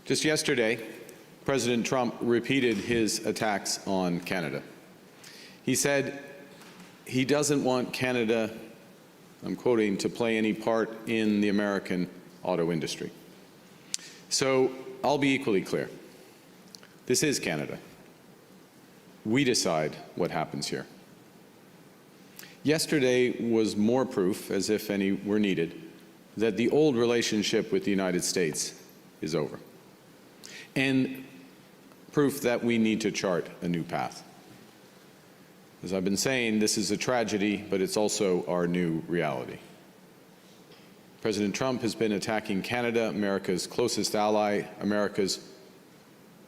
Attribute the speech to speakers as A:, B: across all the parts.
A: Just yesterday, President Trump repeated his attacks on Canada. He said he doesn't want Canada, I'm quoting, to play any part in the American auto industry. So I'll be equally clear. This is Canada. We decide what happens here. Yesterday was more proof, as if any were needed, that the old relationship with the United States is over, and proof that we need to chart a new path. As I've been saying, this is a tragedy, but it's also our new reality. President Trump has been attacking Canada, America's closest ally, America's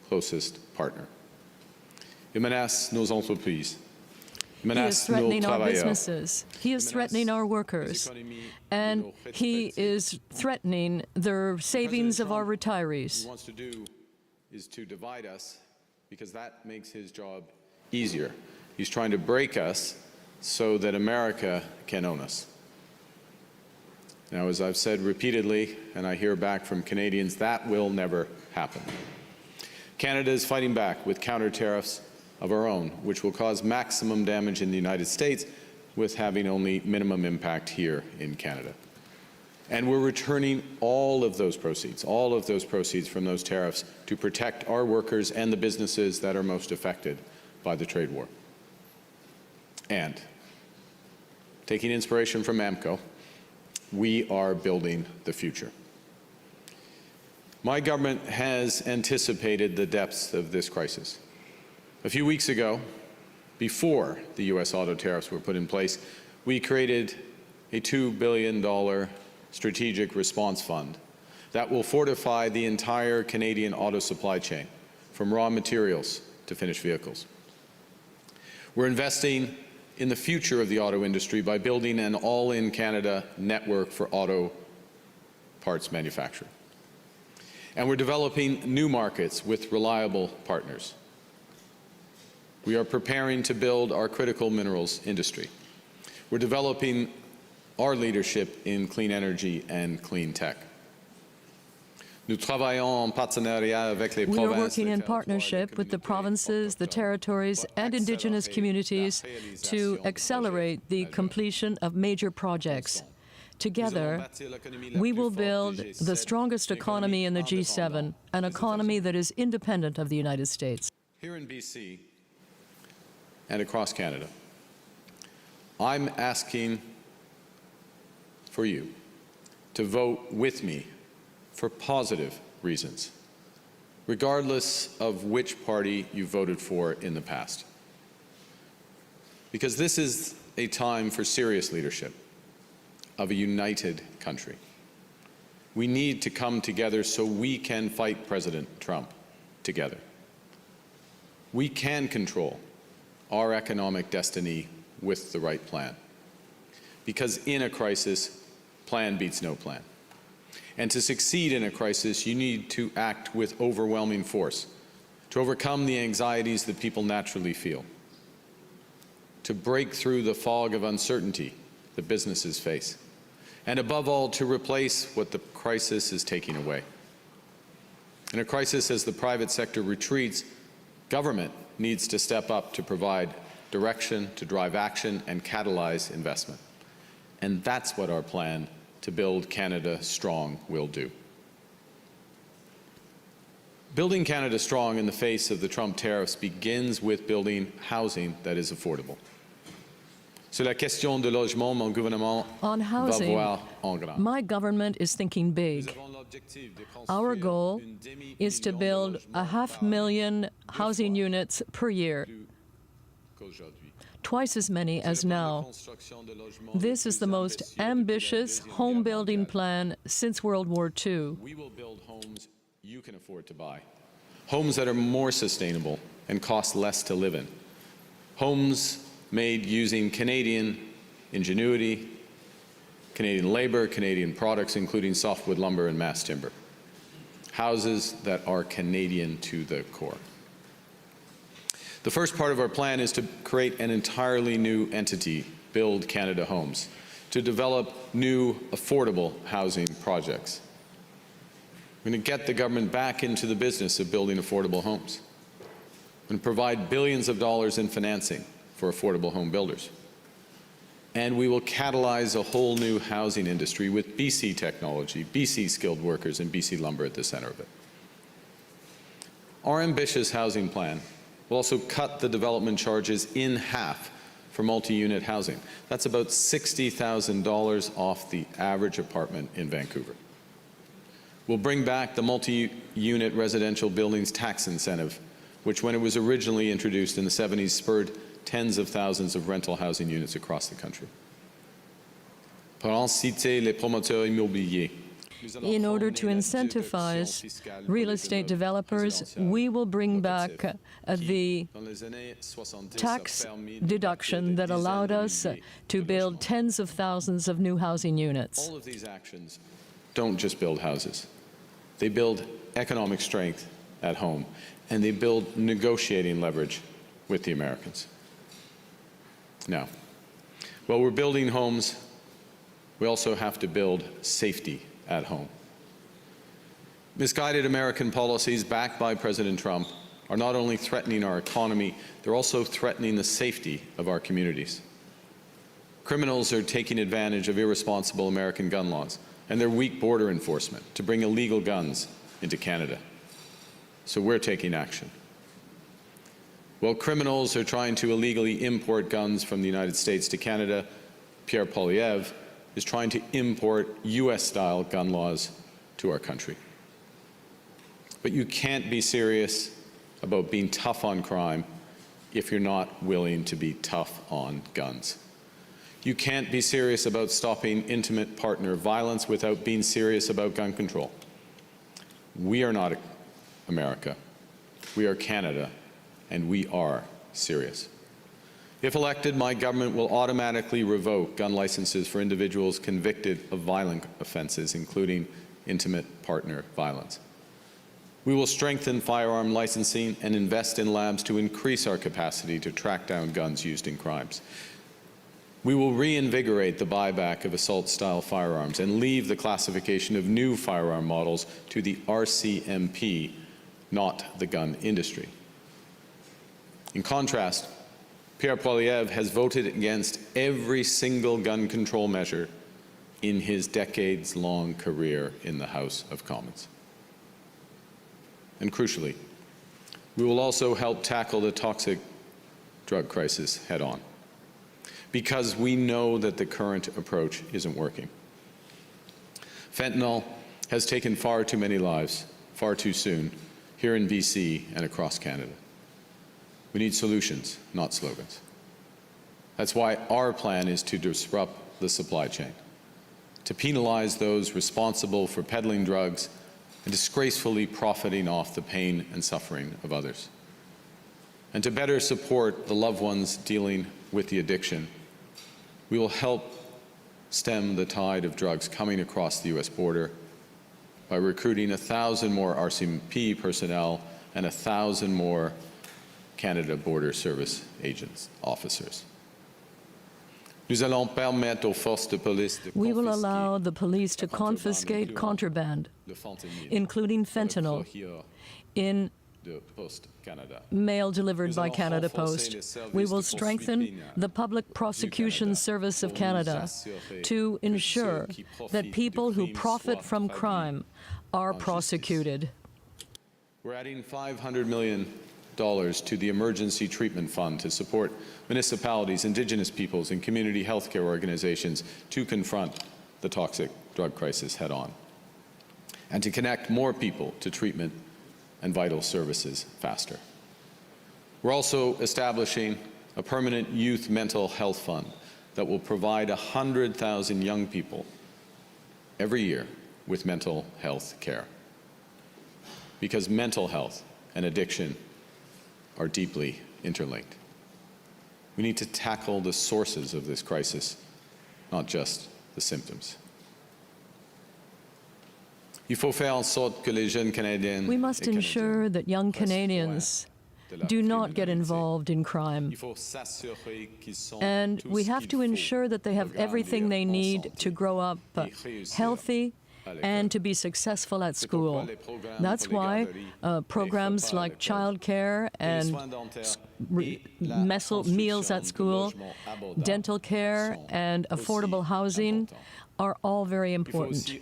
A: closest partner. Il menace nos entreprises.
B: He is threatening our businesses. He is threatening our workers. And he is threatening the savings of our retirees.
A: What he wants to do is to divide us, because that makes his job easier. He's trying to break us so that America can own us. Now, as I've said repeatedly, and I hear back from Canadians, that will never happen. Canada is fighting back with counter tariffs of our own, which will cause maximum damage in the United States, with having only minimum impact here in Canada. And we're returning all of those proceeds from those tariffs to protect our workers and the businesses that are most affected by the trade war. And taking inspiration from AMCO, we are building the future. My government has anticipated the depths of this crisis. A few weeks ago, before the U.S. auto tariffs were put in place, we created a $2 billion strategic response fund that will fortify the entire Canadian auto supply chain, from raw materials to finished vehicles. We're investing in the future of the auto industry by building an all-in-Canada network for auto parts manufacturing. And we're developing new markets with reliable partners. We are preparing to build our critical minerals industry. We're developing our leadership in clean energy and clean tech. We are
B: working in partnership with the provinces, the territories, and Indigenous communities to accelerate the completion of major projects. Together, we will build the strongest economy in the G7, an economy that is independent of the United States.
A: Here in BC and across Canada, I'm asking for you to vote with me for positive reasons, regardless of which party you voted for in the past. Because this is a time for serious leadership of a united country. We need to come together so we can fight President Trump together. We can control our economic destiny with the right plan. Because in a crisis, plan beats no plan. And to succeed in a crisis, you need to act with overwhelming force, to overcome the anxieties that people naturally feel, to break through the fog of uncertainty that businesses face, and above all, to replace what the crisis is taking away. In a crisis, as the private sector retreats, government needs to step up to provide direction, to drive action, and catalyze investment. And that's what our plan to build Canada strong will do. Building Canada strong in the face of the Trump tariffs begins with building housing that is affordable. Sur la question de logement, mon gouvernement
B: On housing,
A: va voir en grand.
B: my government is thinking big. Our goal is to build 500,000 housing units per year, twice as many as now. This is the most ambitious home building plan since World War II.
A: We will build homes you can afford to buy, homes that are more sustainable and cost less to live in, homes made using Canadian ingenuity, Canadian labor, Canadian products, including softwood lumber and mass timber, houses that are Canadian to the core. The first part of our plan is to create an entirely new entity, Build Canada Homes, to develop new affordable housing projects. We're going to get the government back into the business of building affordable homes. We're going to provide billions of dollars in financing for affordable home builders. And we will catalyze a whole new housing industry with BC technology, BC skilled workers, and BC lumber at the center of it. Our ambitious housing plan will also cut the development charges in half for multi-unit housing. That's about $60,000 off the average apartment in Vancouver. We'll bring back the multi-unit residential buildings tax incentive, which when it was originally introduced in the 70s spurred tens of thousands of rental housing units across the country.
B: In order to incentivize real estate developers, we will bring back the tax deduction that allowed us to build tens of thousands of new housing units.
A: All of these actions don't just build houses. They build economic strength at home, and they build negotiating leverage with the Americans. Now, while we're building homes, we also have to build safety at home. Misguided American policies backed by President Trump are not only threatening our economy, they're also threatening the safety of our communities. Criminals are taking advantage of irresponsible American gun laws and their weak border enforcement to bring illegal guns into Canada. So we're taking action. While criminals are trying to illegally import guns from the United States to Canada, Pierre Poilievre is trying to import US-style gun laws to our country. But you can't be serious about being tough on crime if you're not willing to be tough on guns. You can't be serious about stopping intimate partner violence without being serious about gun control. We are not America. We are Canada, and we are serious. If elected, my government will automatically revoke gun licenses for individuals convicted of violent offenses, including intimate partner violence. We will strengthen firearm licensing and invest in labs to increase our capacity to track down guns used in crimes. We will reinvigorate the buyback of assault-style firearms and leave the classification of new firearm models to the RCMP, not the gun industry. In contrast, Pierre Poilievre has voted against every single gun control measure in his decades-long career in the House of Commons. And crucially, we will also help tackle the toxic drug crisis head-on, because we know that the current approach isn't working. Fentanyl has taken far too many lives, far too soon, here in BC and across Canada. We need solutions, not slogans. That's why our plan is to disrupt the supply chain, to penalize those responsible for peddling drugs and disgracefully profiting off the pain and suffering of others, and to better support the loved ones dealing with the addiction. We will help stem the tide of drugs coming across the U.S. border by recruiting 1,000 more RCMP personnel and 1,000 more Canada Border Service agents, officers. We
B: will allow the police to confiscate contraband, including fentanyl, in mail delivered by Canada Post. We will strengthen the Public Prosecution Service of Canada to ensure that people who profit from crime are prosecuted.
A: We're adding $500 million to the Emergency Treatment Fund to support municipalities, Indigenous peoples, and community healthcare organizations to confront the toxic drug crisis head-on, and to connect more people to treatment and vital services faster. We're also establishing a permanent youth mental health fund that will provide 100,000 young people every year with mental health care, because mental health and addiction are deeply interlinked. We need to tackle the sources of this crisis, not just the symptoms. We
B: must ensure that young Canadians do not get involved in crime. And we have to ensure that they have everything they need to grow up healthy and to be successful at school. That's why programs like childcare and meals at school, dental care, and affordable housing are all very important.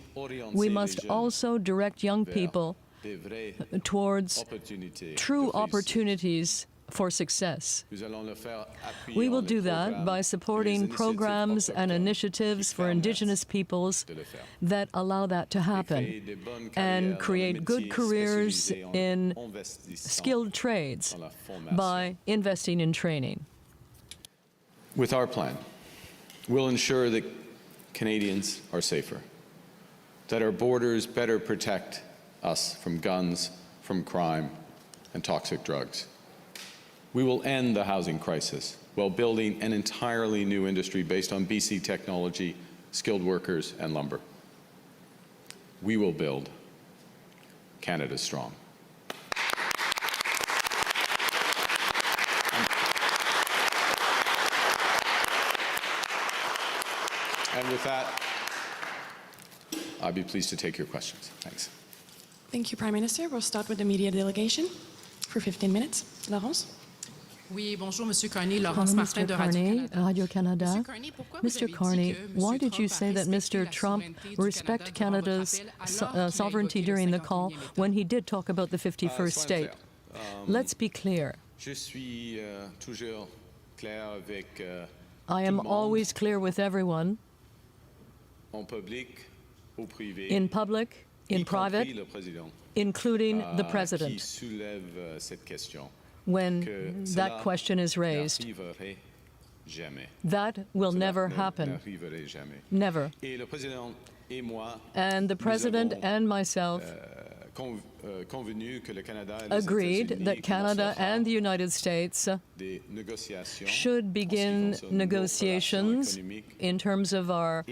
B: We must also direct young people towards true opportunities for success. We will do that by supporting programs and initiatives for Indigenous peoples that allow that to happen and create good careers in skilled trades by investing in training.
A: With our plan, we'll ensure that Canadians are safer, that our borders better protect us from guns, from crime, and toxic drugs. We will end the housing crisis while building an entirely new industry based on BC technology, skilled workers, and lumber. We will build Canada strong. And with that, I'd be pleased to take your questions. Thanks.
C: Thank you, Prime Minister. We'll start with the media delegation for 15 minutes. Laurence?
D: Oui, bonjour, Monsieur Carney. Laurence Martin de
B: Radio-Canada. Mr. Carney, why did you say that Mr. Trump respect Canada's sovereignty during the call when he did talk about the 51st state? Let's be clear. I am always clear with everyone, in public, in private, including the President, when that question is raised. That will never happen. Never. And the President and myself agreed that Canada and the United States should begin negotiations in terms of our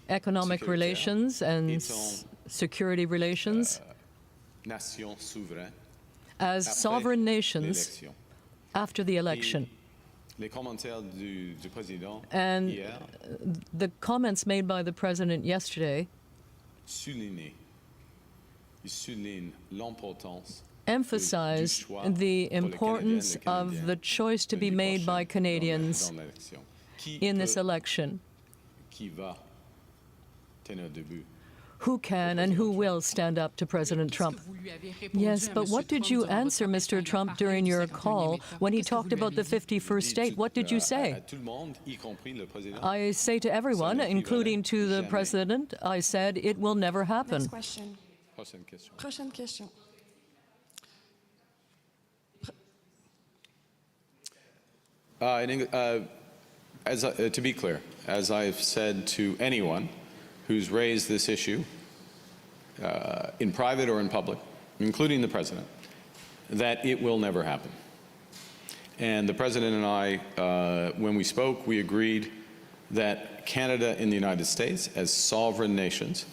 B: economic relations and security relations as sovereign nations after the election. And the comments made by the President yesterday emphasized the importance of the choice to be made by Canadians in this election. Who can and who will stand up to President Trump? Yes, but what did you answer Mr. Trump during your call when he talked about the 51st state? What did you say? I say to everyone, including to the President, I said it will never happen.
C: Next question. Prochaine question.
A: To be clear, as I've said to anyone who's raised this issue in private or in public, including the President, that it will never happen. And the President and I, when we spoke, we agreed that Canada and the United States, as sovereign nations,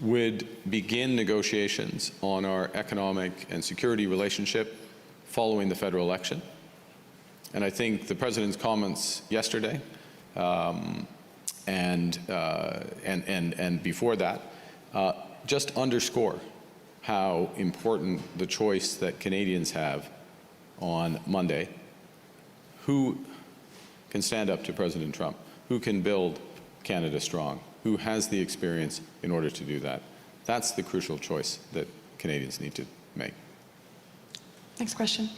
A: would begin negotiations on our economic and security relationship following the federal election. And I think the President's comments yesterday and before that just underscore how important the choice that Canadians have on Monday, who can stand up to President Trump, who can build Canada strong, who has the experience in order to do that. That's the crucial choice that Canadians need to make.
C: Next question.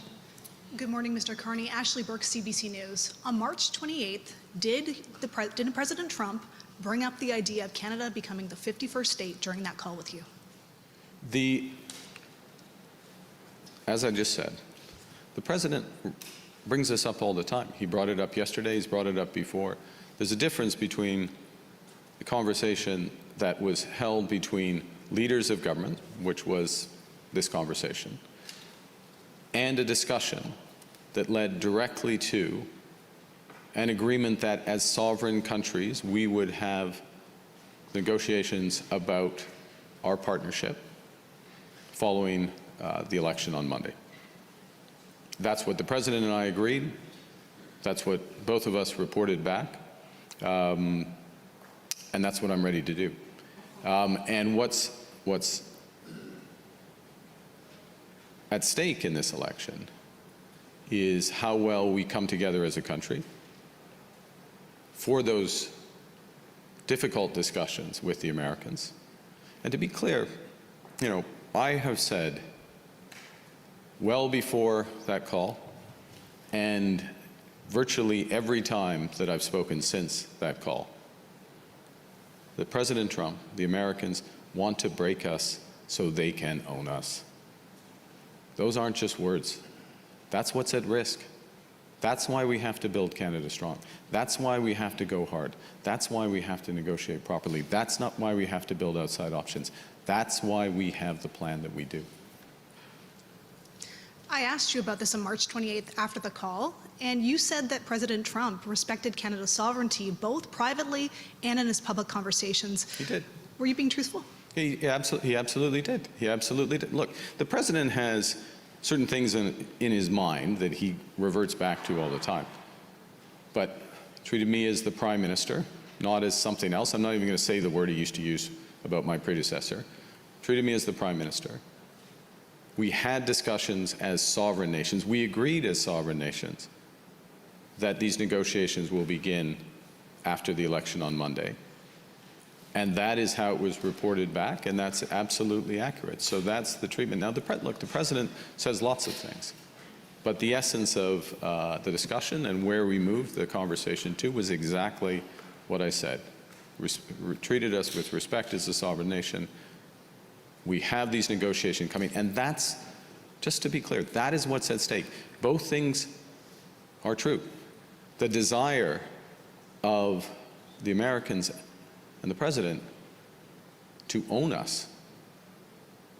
E: Good morning, Mr. Carney. Ashley Burke, CBC News. On March 28th, didn't President Trump bring up the idea of Canada becoming the 51st state during that call with you?
A: As I just said, the President brings this up all the time. He brought it up yesterday, he's brought it up before. There's a difference between the conversation that was held between leaders of government, which was this conversation, and a discussion that led directly to an agreement that as sovereign countries we would have negotiations about our partnership following the election on Monday. That's what the President and I agreed. That's what both of us reported back. And that's what I'm ready to do. And what's at stake in this election is how well we come together as a country for those difficult discussions with the Americans. And to be clear, you know, I have said well before that call, and virtually every time that I've spoken since that call, that President Trump, the Americans, want to break us so they can own us. Those aren't just words. That's what's at risk. That's why we have to build Canada strong. That's why we have to go hard. That's why we have to negotiate properly. That's not why we have to build outside options. That's why we have the plan that we do.
E: I asked you about this on March 28th after the call, and you said that President Trump respected Canada's sovereignty both privately and in his public conversations.
A: He did.
E: Were you being truthful?
A: He absolutely did. He absolutely did. Look, the president has certain things in his mind that he reverts back to all the time. But treated me as the prime minister, not as something else. I'm not even going to say the word he used to use about my predecessor. Treated me as the prime minister. We had discussions as sovereign nations. We agreed as sovereign nations that these negotiations will begin after the election on Monday. And that is how it was reported back, and that's absolutely accurate. So that's the treatment. Now, look, the president says lots of things, but the essence of the discussion and where we moved the conversation to was exactly what I said. Treated us with respect as a sovereign nation. We have these negotiations coming, and that's, just to be clear, that is what's at stake. Both things are true. The desire of the Americans and the president to own us,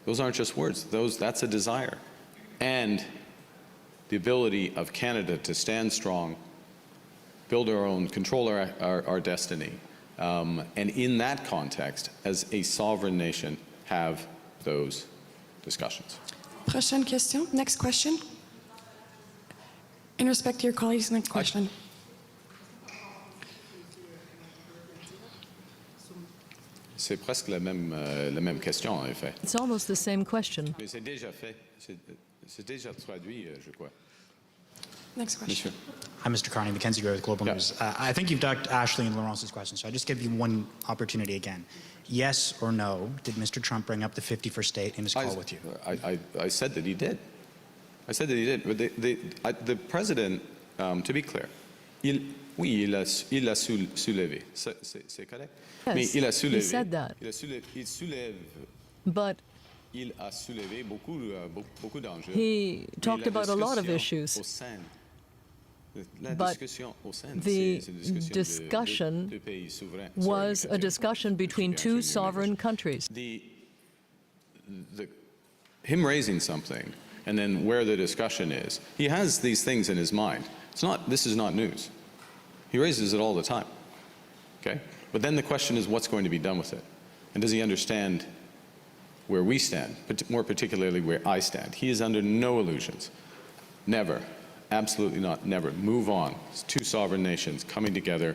A: those aren't just words, that's a desire. And the ability of Canada to stand strong, build our own, control our destiny, and in that context, as a sovereign nation, have those discussions.
C: Prochaine question. Next question. In respect to your colleagues, next question.
A: C'est presque la même question, en effet.
B: It's almost the same question.
A: Mais c'est déjà fait. C'est déjà traduit, je crois.
C: Next question.
A: Monsieur.
F: Hi, Mr. Carney, Mackenzie Gray with Global News. I think you've ducked Ashley and Laurence's question, so I just give you one opportunity again. Yes or no, did Mr. Trump bring up the 51st state in his call with you?
A: I said that he did. I said that he did. But the president, to be clear, oui, il a soulevé. C'est correct?
B: Yes,
A: Mais il a soulevé.
B: he said that.
A: Il soulève.
B: But
A: Il a soulevé beaucoup d'enjeux.
B: he talked about a lot of issues. But the discussion was a discussion between two sovereign countries.
A: Him raising something, and then where the discussion is, he has these things in his mind. This is not news. He raises it all the time, okay? But then the question is, what's going to be done with it? And does he understand where we stand, more particularly where I stand? He is under no illusions. Never. Absolutely not, never. Move on. It's two sovereign nations coming together,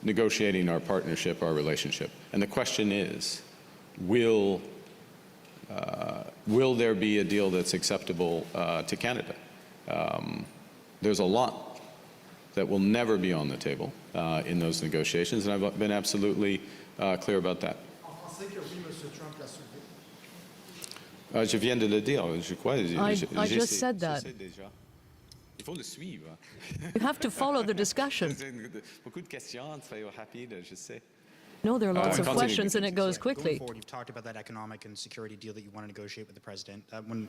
A: negotiating our partnership, our relationship. And the question is, will there be a deal that's acceptable to Canada? There's a lot that will never be on the table in those negotiations, and I've been absolutely clear about that. Je viens de le dire, je crois.
B: I just said that.
A: Il faut le suivre.
B: You have to follow the discussion.
A: Beaucoup de questions, très rapide, je sais.
B: No, there are lots of
A: continue.
B: questions and it goes
F: Going
B: quickly.
F: forward, you've talked about that economic and security deal that you want to negotiate with the president.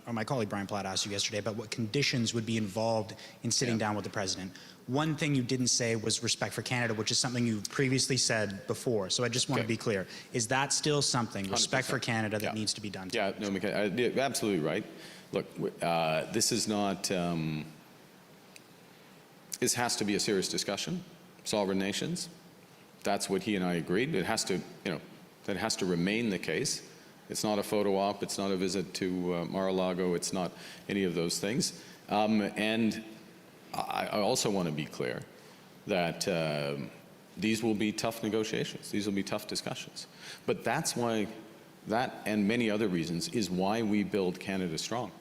F: My colleague Brian Platt asked you yesterday about what conditions would be involved in sitting down with the president. One thing you didn't say was respect for Canada, which is something you previously said before. So I just want to be clear. Is that still something, respect
A: 100%.
F: for Canada, that needs to be done?
A: Yeah, no, you're absolutely right. Look, this is not, this has to be a serious discussion, sovereign nations. That's what he and I agreed. It has to, that has to remain the case. It's not a photo op. It's not a visit to Mar-a-Lago. It's not any of those things. And I also want to be clear that these will be tough negotiations. These will be tough discussions. But that's why, that and many other reasons, is why we build Canada Strong.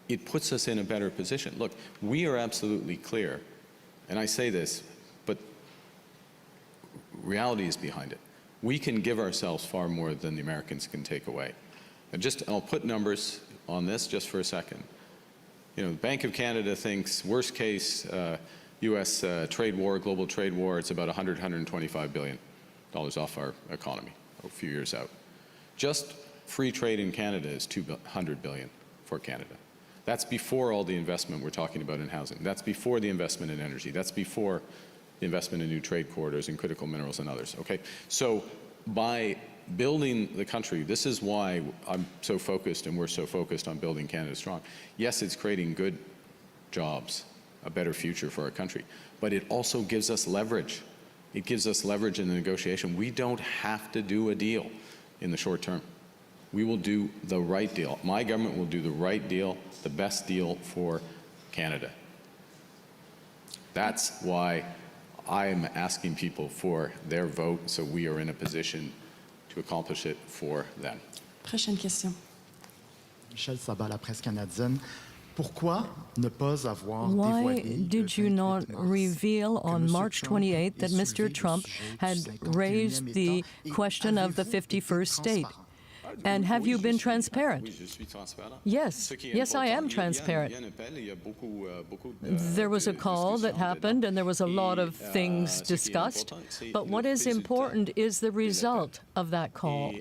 A: It puts us in a better position. Look, we are absolutely clear, and I say this, but reality is behind it. We can give ourselves far more than the Americans can take away. And I'll put numbers on this just for a second. You know, the Bank of Canada thinks worst case U.S. trade war, global trade war, it's about $125 billion off our economy a few years out. Just free trade in Canada is $200 billion for Canada. That's before all the investment we're talking about in housing. That's before the investment in energy. That's before the investment in new trade corridors and critical minerals and others, okay? So by building the country, this is why I'm so focused and we're so focused on building Canada Strong. Yes, it's creating good jobs, a better future for our country, but it also gives us leverage. It gives us leverage in the negotiation. We don't have to do a deal in the short term. We will do the right deal. My government will do the right deal, the best deal for Canada. That's why I'm asking people for their vote, so we are in a position to accomplish it for them.
C: Prochaine question.
G: Michel Sabat, la presse canadienne. Pourquoi ne pas avoir
B: Why
G: dévoilé
B: did you not reveal on March 28th that Mr. Trump had raised the question of the 51st state? And have you been transparent? Yes, yes, I am transparent. There was a call that happened and there was a lot of things discussed, but what is important is the result of that call.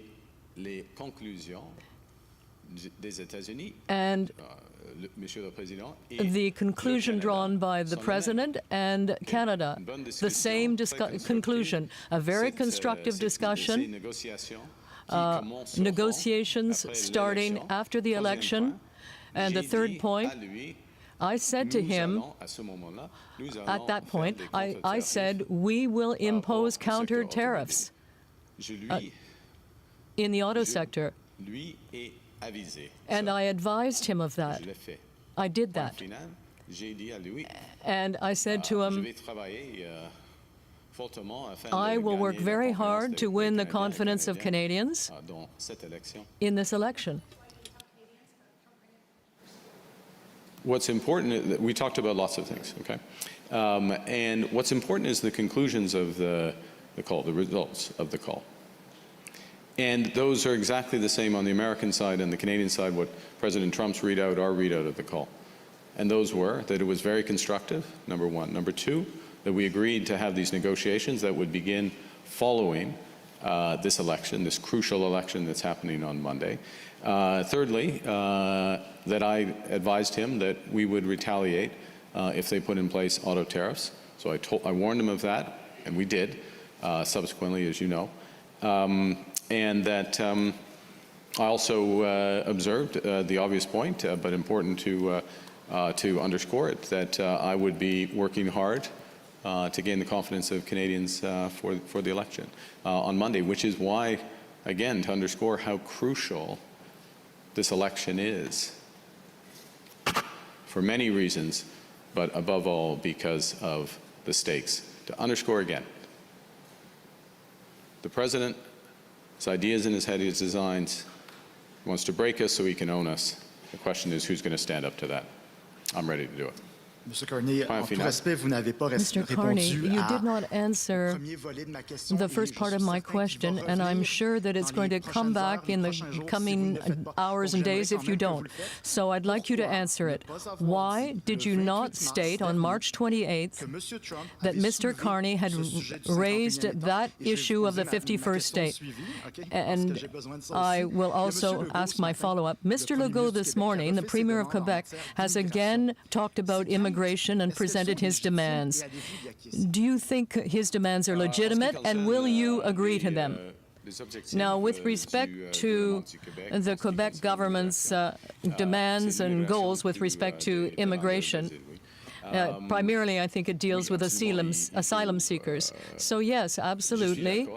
B: And the conclusion drawn by the President and Canada, the same conclusion, a very constructive discussion, negotiations starting after the election. And the third point, I said to him, at that point, I said, we will impose counter tariffs in the auto sector. And I advised him of that. I did that. And I said to him, I will work very hard to win the confidence of Canadians in this election.
A: What's important, we talked about lots of things, okay? And what's important is the conclusions of the call, the results of the call. And those are exactly the same on the American side and the Canadian side, what President Trump's readout, our readout of the call. And those were that it was very constructive, number one. Number two, that we agreed to have these negotiations that would begin following this election, this crucial election that's happening on Monday. Thirdly, that I advised him that we would retaliate if they put in place auto tariffs. So I warned him of that, and we did, subsequently, as you know. And that I also observed the obvious point, but important to underscore it, that I would be working hard to gain the confidence of Canadians for the election on Monday, which is why, again, to underscore how crucial this election is for many reasons, but above all because of the stakes. To underscore again, the President, his ideas in his head, his designs, wants to break us so he can own us. The question is, who's going to stand up to that? I'm ready to do it.
G: Mr. Carney, en tout respect, vous n'avez pas
B: Mr. Carney,
G: répondu
B: you
G: à
B: did not answer
G: premier volet de ma question.
B: the first part of my question, and I'm sure that it's going to come back in the coming hours and days if you don't. So I'd like you to answer it. Why did you not state on March 28th that Mr. Carney had raised that issue of the 51st state? And I will also ask my follow-up. Mr. Legault this morning, the Premier of Quebec, has again talked about immigration and presented his demands. Do you think his demands are legitimate, and will you agree to them? Now, with respect to the Quebec government's demands and goals with respect to immigration, primarily I think it deals with asylum seekers. So yes, absolutely,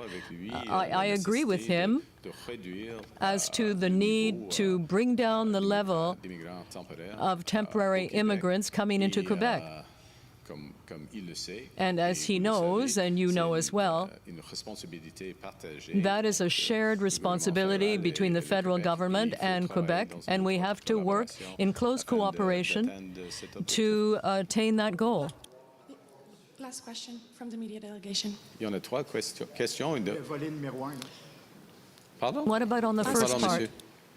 B: I agree with him as to the need to bring down the level of temporary immigrants coming into Quebec. And as he knows, and you know as well, that is a shared responsibility between the federal government and Quebec, and we have to work in close cooperation to attain that goal.
C: Last question from the media delegation.
A: Il y en a trois questions.
G: Le volet numéro 1,
A: Pardon?
B: What about on the first
A: Pardon,
B: part?
A: monsieur.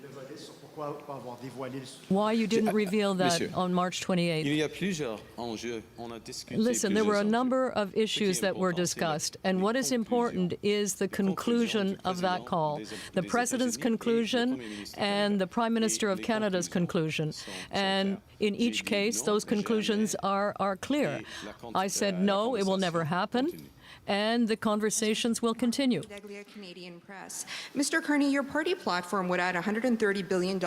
G: le volet sur pourquoi pas avoir dévoilé le
B: Why you didn't reveal that
A: Monsieur.
B: on March 28th?
A: Il y a plusieurs enjeux. On a discuté
B: Listen, there were a
A: plusieurs
B: number of issues that were
A: important,
B: discussed,
A: c'est
B: and what is important is the conclusion of that call, the President's conclusion and the Prime Minister of Canada's conclusion. And in each case, those conclusions are clear. I said, no, it will never happen, and the conversations will continue.
H: Canadian Press. Mr. Carney, your party platform would add $130 billion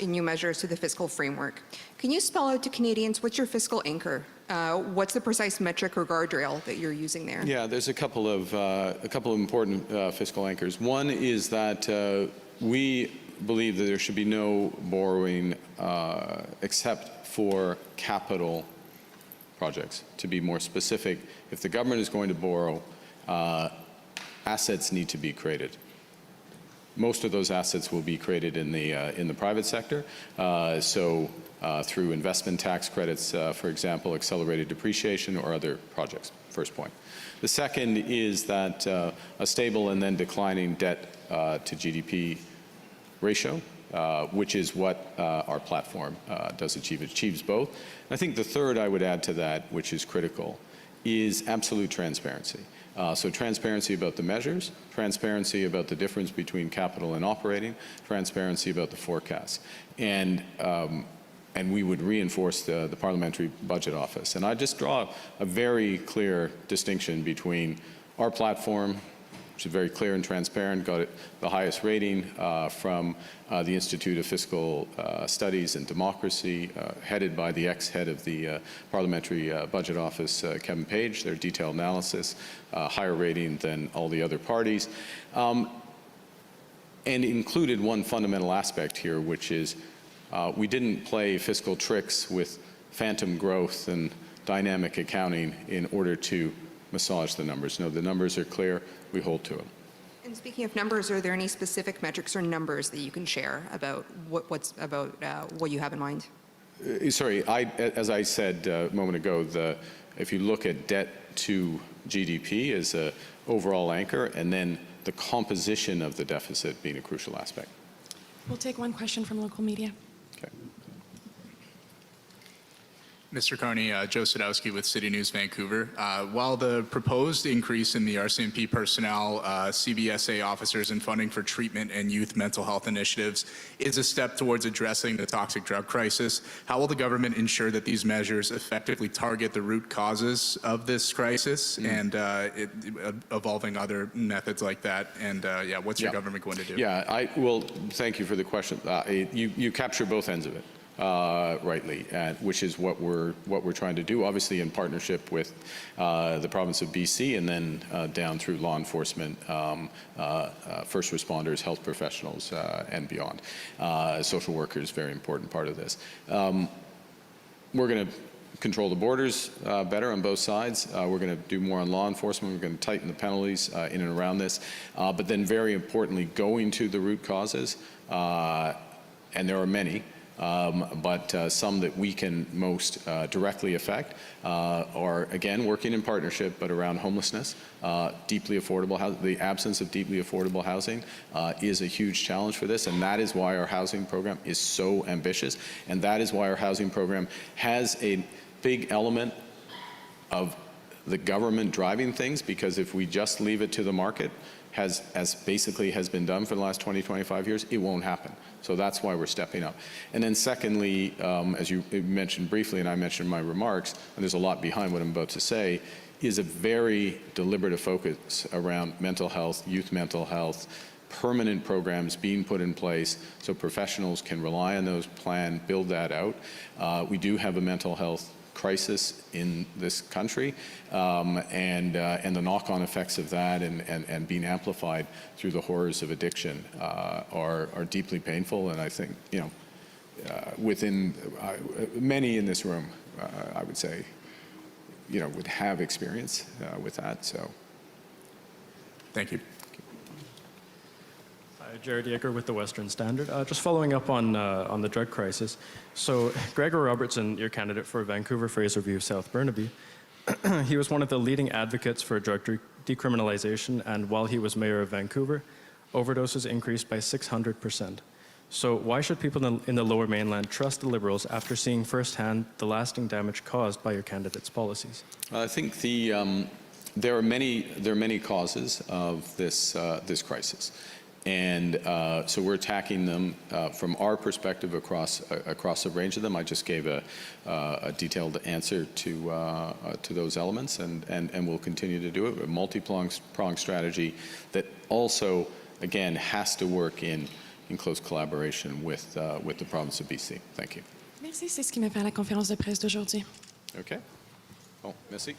H: in new measures to the fiscal framework. Can you spell out to Canadians what's your fiscal anchor? What's the precise metric or guardrail that you're using there?
A: Yeah, there's a couple of important fiscal anchors. One is that we believe that there should be no borrowing except for capital projects. To be more specific, if the government is going to borrow, assets need to be created. Most of those assets will be created in the private sector. Through investment tax credits, for example, accelerated depreciation or other projects. First point. The second is that a stable and then declining debt to GDP ratio, which is what our platform does achieve. It achieves both. And I think the third I would add to that, which is critical, is absolute transparency. So transparency about the measures, transparency about the difference between capital and operating, transparency about the forecasts. And we would reinforce the Parliamentary Budget Office. And I just draw a very clear distinction between our platform, which is very clear and transparent, got the highest rating from the Institute of Fiscal Studies and Democracy, headed by the ex-head of the Parliamentary Budget Office, Kevin Page, their detailed analysis, higher rating than all the other parties, and included one fundamental aspect here, which is we didn't play fiscal tricks with phantom growth and dynamic accounting in order to massage the numbers. No, the numbers are clear. We hold to them.
H: And speaking of numbers, are there any specific metrics or numbers that you can share about what you have in mind?
A: Sorry, as I said a moment ago, if you look at debt to GDP as an overall anchor, and then the composition of the deficit being a crucial aspect.
C: We'll take one question from local media.
A: Okay.
I: Mr. Carney, Joe Sadowski with City News Vancouver. While the proposed increase in the RCMP personnel, CBSA officers, and funding for treatment and youth mental health initiatives is a step towards addressing the toxic drug crisis, how will the government ensure that these measures effectively target the root causes of this crisis and evolving other methods like that? And what's your government going to do?
A: Yeah, well, thank you for the question. You capture both ends of it. Rightly, which is what we're trying to do, obviously in partnership with the province of BC, and then down through law enforcement, first responders, health professionals, and beyond. Social workers, very important part of this. We're going to control the borders better on both sides. We're going to do more on law enforcement. We're going to tighten the penalties in and around this. But then, very importantly, going to the root causes, and there are many. But some that we can most directly affect are, again, working in partnership, but around homelessness, deeply affordable housing. The absence of deeply affordable housing is a huge challenge for this, and that is why our housing program is so ambitious, and that is why our housing program has a big element of the government driving things, because if we just leave it to the market, as basically has been done for the last 20, 25 years, it won't happen. So that's why we're stepping up. And then secondly, as you mentioned briefly, and I mentioned in my remarks, and there's a lot behind what I'm about to say, is a very deliberative focus around mental health, youth mental health, permanent programs being put in place so professionals can rely on those, plan, build that out. We do have a mental health crisis in this country, and the knock-on effects of that and being amplified through the horrors of addiction are deeply painful. And I think, within many in this room, I would say, would have experience with that. So,
I: thank you.
J: Jared Yeager with the Western Standard. Just following up on the drug crisis. So Gregor Robertson, your candidate for Vancouver Fraserview South Burnaby, he was one of the leading advocates for drug decriminalization, and while he was mayor of Vancouver, overdoses increased by 600%. So why should people in the Lower Mainland trust the Liberals after seeing firsthand the lasting damage caused by your candidate's policies?
A: I think there are many causes of this crisis. And so we're attacking them from our perspective across a range of them. I just gave a detailed answer to those elements, and we'll continue to do it. A multi-pronged strategy that also, again, has to work in close collaboration with the province of BC. Thank you.
C: Merci, c'est ce qui met fin à la conférence de presse d'aujourd'hui.
A: Okay. Bon, merci.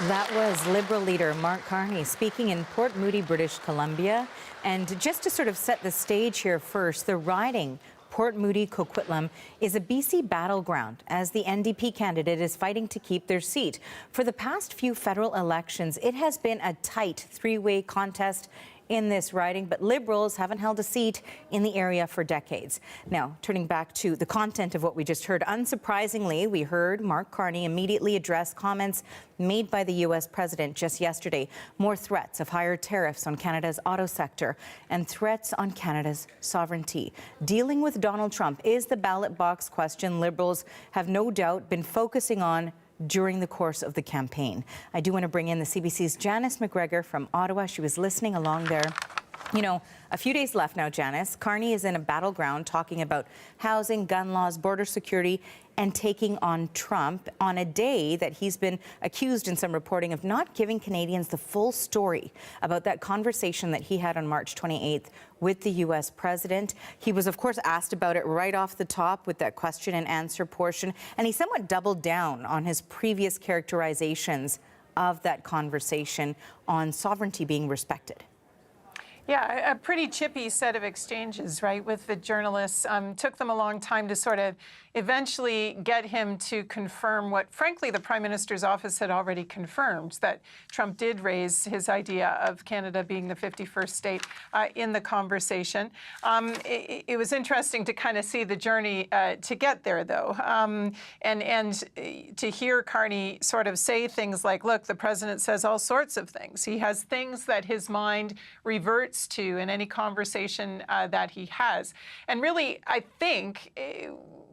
K: That was Liberal leader Mark Carney speaking in Port Moody, British Columbia. And just to sort of set the stage here first, the riding Port Moody Coquitlam is a BC battleground as the NDP candidate is fighting to keep their seat. For the past few federal elections, it has been a tight three-way contest in this riding, but Liberals haven't held a seat in the area for decades. Now, turning back to the content of what we just heard, unsurprisingly, we heard Mark Carney immediately address comments made by the U.S. president just yesterday. More threats of higher tariffs on Canada's auto sector and threats on Canada's sovereignty. Dealing with Donald Trump is the ballot box question Liberals have no doubt been focusing on during the course of the campaign. I do want to bring in the CBC's Janice McGregor from Ottawa. She was listening along there. You know, a few days left now, Janice. Carney is in a battleground talking about housing, gun laws, border security, and taking on Trump on a day that he's been accused in some reporting of not giving Canadians the full story about that conversation that he had on March 28th with the U.S. president. He was, of course, asked about it right off the top with that question and answer portion, and he somewhat doubled down on his previous characterizations of that conversation on sovereignty being respected.
L: Yeah, a pretty chippy set of exchanges, right, with the journalists. Took them a long time to sort of eventually get him to confirm what, frankly, the Prime Minister's office had already confirmed, that Trump did raise his idea of Canada being the 51st state in the conversation. It was interesting to kind of see the journey to get there, though, and to hear Carney sort of say things like, look, the president says all sorts of things. He has things that his mind reverts to in any conversation that he has. And really, I think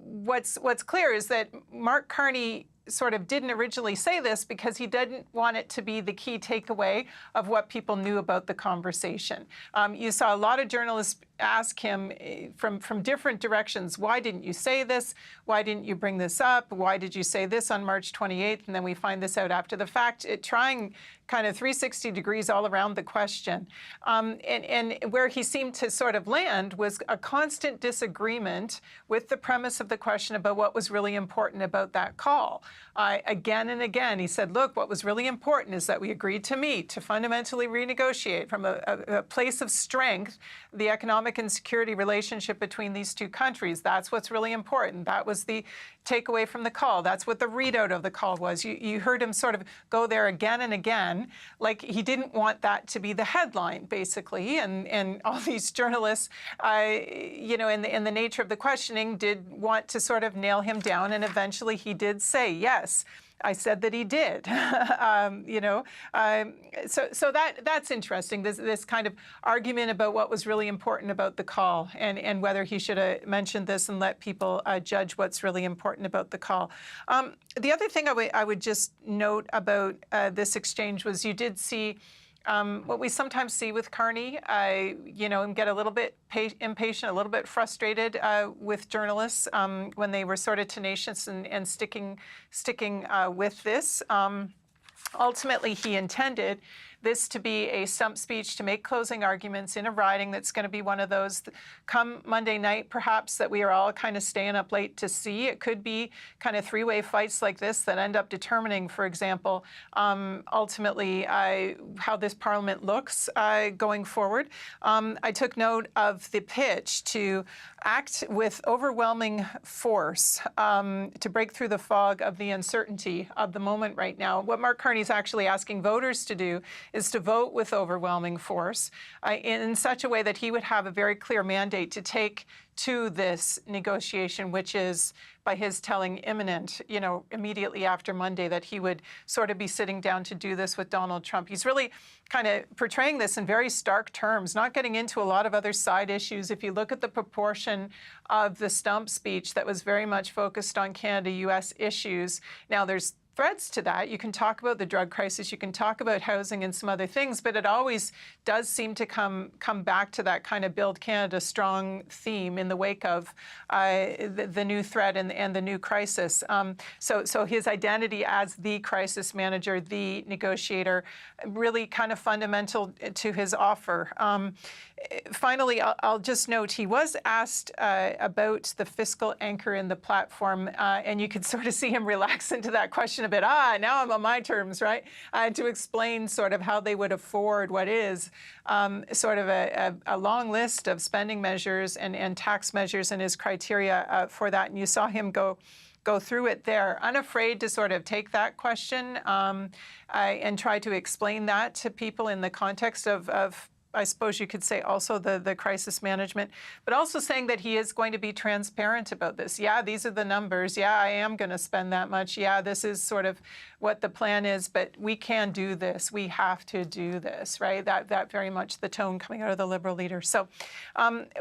L: what's clear is that Mark Carney sort of didn't originally say this because he didn't want it to be the key takeaway of what people knew about the conversation. You saw a lot of journalists ask him from different directions, why didn't you say this? Why didn't you bring this up? Why did you say this on March 28th? And then we find this out after the fact, trying kind of 360 degrees all around the question. And where he seemed to sort of land was a constant disagreement with the premise of the question about what was really important about that call. Again and again, he said, look, what was really important is that we agreed to meet, to fundamentally renegotiate from a place of strength, the economic and security relationship between these two countries. That's what's really important. That was the takeaway from the call. That's what the readout of the call was. You heard him sort of go there again and again, like he didn't want that to be the headline, basically. And all these journalists, you know, in the nature of the questioning, did want to sort of nail him down. And eventually he did say, yes, I said that he did. You know, so that's interesting. This kind of argument about what was really important about the call and whether he should have mentioned this and let people judge what's really important about the call. The other thing I would just note about this exchange was you did see what we sometimes see with Carney, you know, him get a little bit impatient, a little bit frustrated with journalists when they were sort of tenacious and sticking with this. Ultimately, he intended this to be a stump speech to make closing arguments in a riding that's going to be one of those come Monday night, perhaps, that we are all kind of staying up late to see. It could be kind of three-way fights like this that end up determining, for example, ultimately how this Parliament looks going forward. I took note of the pitch to act with overwhelming force to break through the fog of the uncertainty of the moment right now. What Mark Carney is actually asking voters to do is to vote with overwhelming force in such a way that he would have a very clear mandate to take to this negotiation, which is, by his telling, imminent, immediately after Monday, that he would sort of be sitting down to do this with Donald Trump. He's really kind of portraying this in very stark terms, not getting into a lot of other side issues. If you look at the proportion of the stump speech that was very much focused on Canada-U.S. issues, now there's threads to that. You can talk about the drug crisis, you can talk about housing and some other things, but it always does seem to come back to that kind of Build Canada Strong theme in the wake of the new threat and the new crisis. So his identity as the crisis manager, the negotiator, really kind of fundamental to his offer. Finally, I'll just note he was asked about the fiscal anchor in the platform, and you could sort of see him relax into that question a bit. Now I'm on my terms, right? To explain sort of how they would afford what is sort of a long list of spending measures and tax measures and his criteria for that. And you saw him go through it there, unafraid to sort of take that question and try to explain that to people in the context of I suppose you could say also the crisis management, but also saying that he is going to be transparent about this. Yeah, these are the numbers. Yeah, I am going to spend that much. Yeah, this is sort of what the plan is, but we can do this. We have to do this, right? That very much the tone coming out of the Liberal leader. So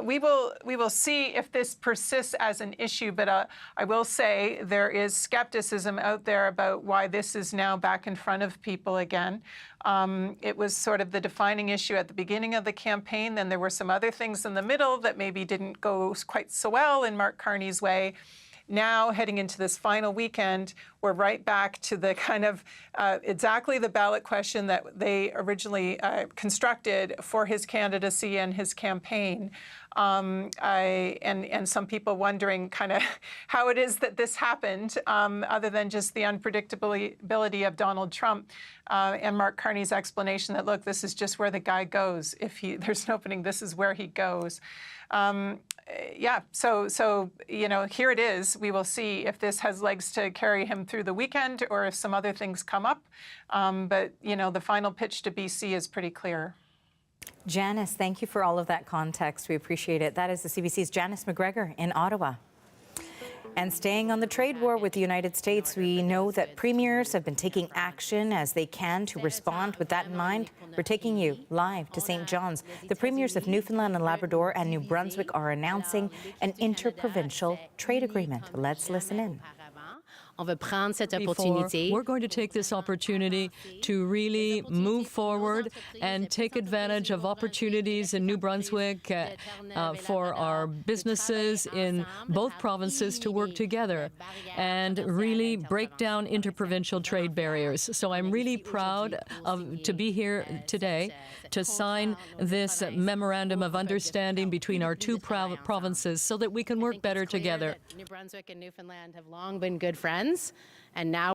L: we will see if this persists as an issue, but I will say there is skepticism out there about why this is now back in front of people again. It was sort of the defining issue at the beginning of the campaign. Then there were some other things in the middle that maybe didn't go quite so well in Mark Carney's way. Now, heading into this final weekend, we're right back to the kind of exactly the ballot question that they originally constructed for his candidacy and his campaign. And some people wondering kind of how it is that this happened, other than just the unpredictability of Donald Trump and Mark Carney's explanation that, look, this is just where the guy goes. If there's an opening, this is where he goes. Yeah, so here it is. We will see if this has legs to carry him through the weekend or if some other things come up. But, the final pitch to BC is pretty clear.
K: Janice, thank you for all of that context. We appreciate it. That is the CBC's Janice McGregor in Ottawa. And staying on the trade war with the United States, we know that premiers have been taking action as they can to respond. With that in mind, we're taking you live to St. John's. The premiers of Newfoundland and Labrador and New Brunswick are announcing an interprovincial trade agreement. Let's listen in.
B: We're going to take this opportunity to really move forward and take advantage of opportunities in New Brunswick for our businesses in both provinces to work together and really break down interprovincial trade barriers. So I'm really proud to be here today to sign this memorandum of understanding between our two provinces so that we can work better together.
M: New Brunswick and Newfoundland have long been good friends, and now